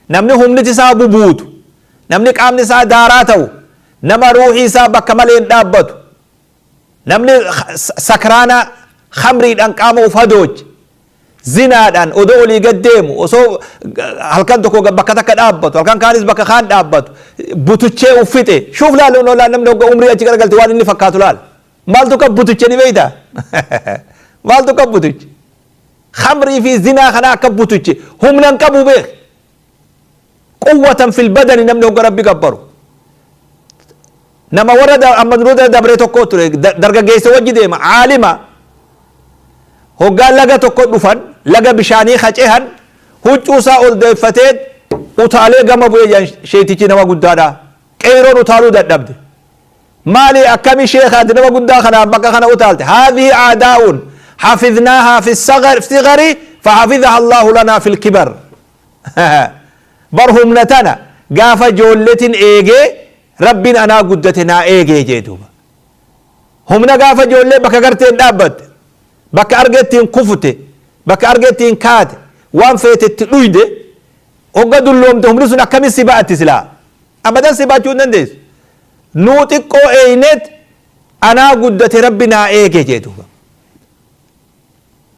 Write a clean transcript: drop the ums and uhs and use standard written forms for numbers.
namni humniti isaa bubuutu namni qaamni isaa daaraa ta'u nama ruuxii isaa bakka malee hin dhaabbatu namni sakraana khamriidhaan qaama uf hadooche zinaadhaan odoo olii gad deemu osoo halkan tokko bakka takka dhaabbatu halkan kaanis bakka kaan dhaabbatu butuchee uffite shuuf laaluun oolaa namni hogga umrii achi garagalte waan inni fakkaatu laal maaltu kan butuche ni beeyta maaltu kan butuche khamrii fi zinaa kana akka butuche humnan qabu beek quwwatan fil badani namni hogga rabbi gabbaru nama warra amma dura dabre tokko ture dargaggeessa wajji deema aalima hoggaan laga tokko dhufan laga bishaanii qacehan huccuusaa ol deeffatee utaalee gama bu'ee jaan sheetichi nama guddaadha qeeroon utaaluu dadhabde maali akkami sheekhaati nama guddaa kanaan bakka kana utaalte haadhihi aadaa'uun حفظناها في الصغر فحفظها الله لنا في الكبر برهم نتنا قاف جولة ايجي ربنا انا قدتنا ايجي جيدوبا هم قاف جولة بكا قرتين دابت بكا ارقتين كفته بكا ارقتين كات وان فيتت لويدة وقدوا اللوم تهم رسونا كمي سباعة سلا ابدا سباعة جونن ديس نوتقو اينت انا قدت ربنا ايجي جيدوبا